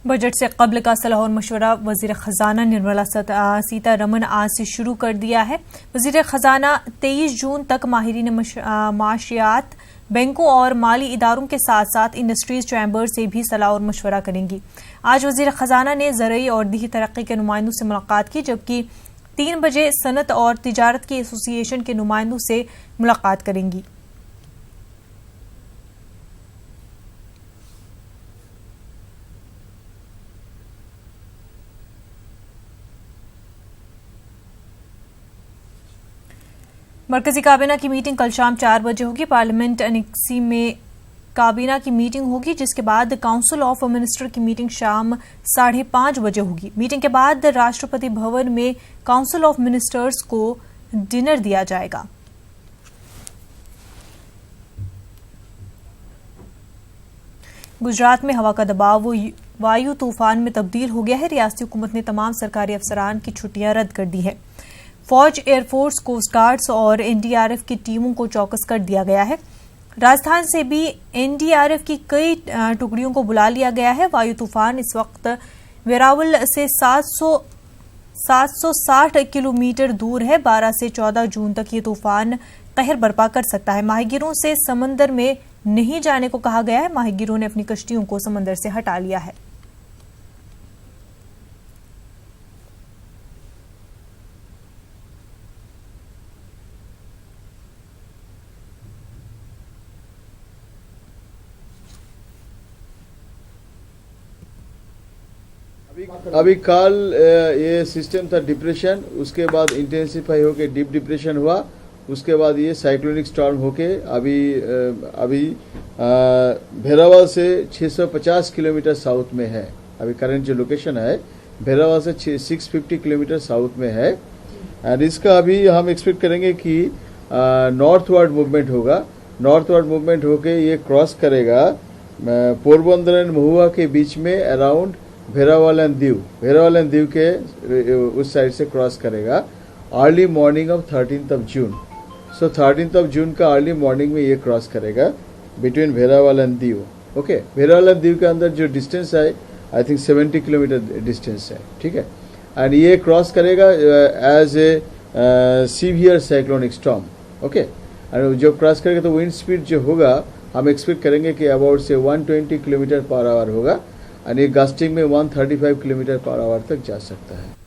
Budget से कब्ल का सलाह और मशवरा वजीर खजाना निर्मला सीतारमण आज से शुरू कर दिया है। वजीर खजाना 23 जून तक माहिरीन माशियात, बैंकों और माली इदारों के साथ साथ इंडस्ट्रीज चैम्बर से भी सलाह और मशवरा करेंगी। आज वजीर खजाना ने ज़रई और दीही तरक्की के नुमाइंदों से मुलाकात की, जबकि 3 बजे सनत और तिजारत की एसोसिएशन के नुमाइंदों से मुलाकात करेंगी। मरकजी काबीना की मीटिंग कल शाम 4 बजे होगी। पार्लियामेंट अनेक्सी में काबीना की मीटिंग होगी, जिसके बाद काउंसिल ऑफ मिनिस्टर की मीटिंग शाम 5:30 बजे होगी। मीटिंग के बाद राष्ट्रपति भवन में काउंसिल ऑफ मिनिस्टर्स को डिनर दिया जाएगा। गुजरात में हवा का दबाव वायु तूफान में तब्दील हो गया है। रियासती हुकूमत ने तमाम सरकारी अफसरान की छुट्टियां रद्द कर दी है। फौज, एयरफोर्स, कोस्ट गार्ड्स और एनडीआरएफ की टीमों को चौकस कर दिया गया है। राजस्थान से भी एनडीआरएफ की कई टुकड़ियों को बुला लिया गया है। वायु तूफान इस वक्त वेरावल से 760 किलोमीटर दूर है। 12 से 14 जून तक ये तूफान कहर बर्पा कर सकता है। माहीगीरों से समंदर में नहीं जाने को कहा गया है। माहीगीरों ने अपनी कश्तियों को समंदर से हटा लिया है। अभी कल ये सिस्टम था डिप्रेशन, उसके बाद इंटेंसिफाई होके डीप डिप्रेशन हुआ, उसके बाद ये साइक्लोनिक स्टॉर्म होके अभी भेरावल से 650 किलोमीटर साउथ में है। अभी करंट जो लोकेशन है भेरावल से 650 किलोमीटर साउथ में है। एंड इसका अभी हम एक्सपेक्ट करेंगे कि नॉर्थवर्ड मूवमेंट होगा। नॉर्थवर्ड मूवमेंट होके ये क्रॉस करेगा पोरबंदर एंड महुआ के बीच में अराउंड भेरावल एंड दीव के उस साइड से क्रॉस करेगा early morning of 13th of June. So 13th of June का अर्ली मॉर्निंग में ये क्रॉस करेगा between Veraval and Diu. Okay, Veraval and Diu के अंदर जो डिस्टेंस है आई थिंक 70 किलोमीटर डिस्टेंस है, ठीक है। एंड ये क्रॉस करेगा as a severe cyclonic storm. Okay, and जो क्रॉस करेगा तो विंड स्पीड जो होगा हम एक्सपेक्ट करेंगे कि अबाउट से 120 किलोमीटर पर आवर होगा। और ये गस्टिंग में 135 किलोमीटर पर आवर तक जा सकता है।